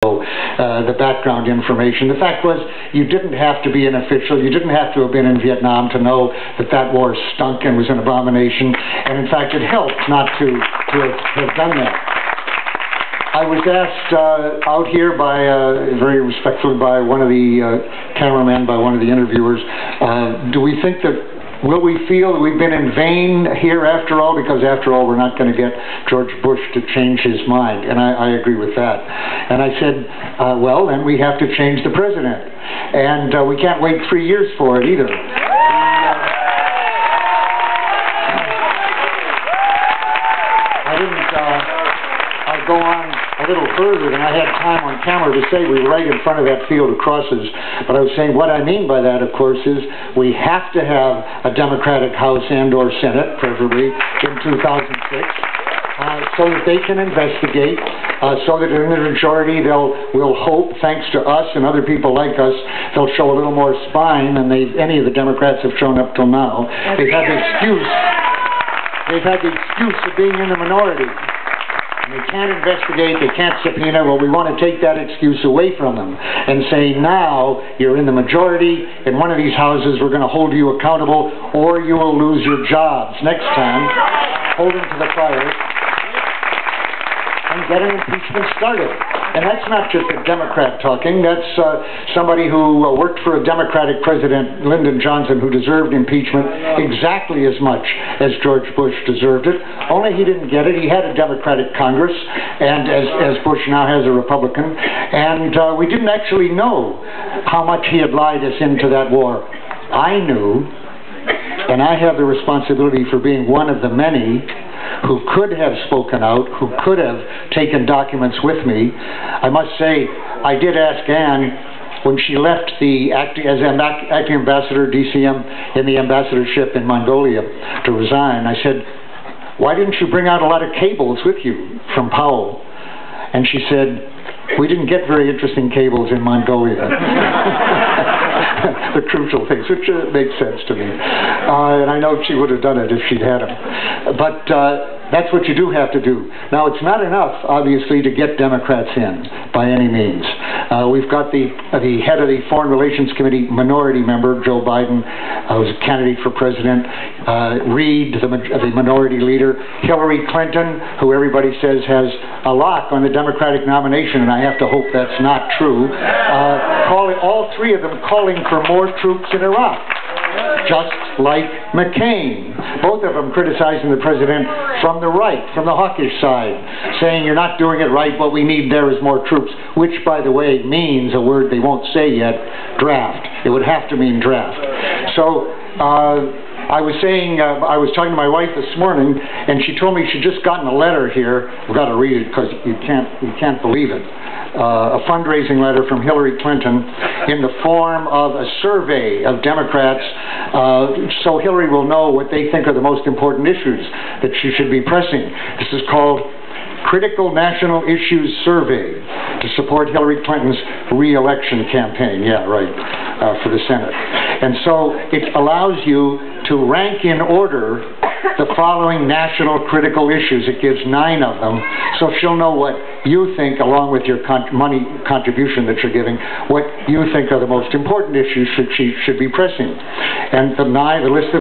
the background information. The fact was, you didn't have to be an official, you didn't have to have been in Vietnam to know that that war stunk and was an abomination, and in fact it helped not to have done that. I was asked out here by, very respectfully by one of the cameramen, by one of the interviewers, do we think that, will we feel that we've been in vain here after all? Because after all, we're not going to get George Bush to change his mind. And I agree with that. And I said, well, then we have to change the president. And we can't wait 3 years for it either. I'll go on a little further than I had time on camera to say. We were right in front of that field of crosses. But I was saying what I mean by that, of course, is we have to have a Democratic House and or Senate, preferably, in 2006, so that they can investigate, so that in the majority we'll hope, thanks to us and other people like us, they'll show a little more spine than any of the Democrats have shown up till now. They've had the excuse of being in the minority. They can't investigate, they can't subpoena. Well, we want to take that excuse away from them and say, now you're in the majority, in one of these houses, we're going to hold you accountable, or you will lose your jobs next time. Hold them to the fire and get an impeachment started. And that's not just a Democrat talking, that's somebody who worked for a Democratic president, Lyndon Johnson, who deserved impeachment exactly as much as George Bush deserved it, only he didn't get it. He had a Democratic Congress, and as Bush now has a Republican, and we didn't actually know how much he had lied us into that war. I knew, and I have the responsibility for being one of the many who could have spoken out, who could have taken documents with me. I must say, I did ask Anne, when she left as acting ambassador, DCM, in the ambassadorship in Mongolia to resign, I said, why didn't you bring out a lot of cables with you from Powell? And she said, we didn't get very interesting cables in Mongolia. The crucial things, which makes sense to me. And I know she would have done it if she'd had them. But that's what you do have to do. Now, it's not enough, obviously, to get Democrats in, by any means. We've got the head of the Foreign Relations Committee, minority member, Joe Biden, who's a candidate for president, Reid, the minority leader, Hillary Clinton, who everybody says has a lock on the Democratic nomination, and I have to hope that's not true, all three of them calling for more troops in Iraq, just like McCain. Both of them criticizing the president from the right, from the hawkish side, saying you're not doing it right, what we need there is more troops, which, by the way, means a word they won't say yet, draft. It would have to mean draft. So, I was saying, I was talking to my wife this morning, and she told me she'd just gotten a letter here. We've got to read it because you can't believe it. A fundraising letter from Hillary Clinton in the form of a survey of Democrats, so Hillary will know what they think are the most important issues that she should be pressing. This is called Critical National Issues Survey to support Hillary Clinton's re-election campaign. Yeah, right, for the Senate. And so it allows you to rank in order the following national critical issues. It gives 9 of them, so she'll know what you think, along with your money contribution that you're giving, what you think are the most important issues she should be pressing. And the list of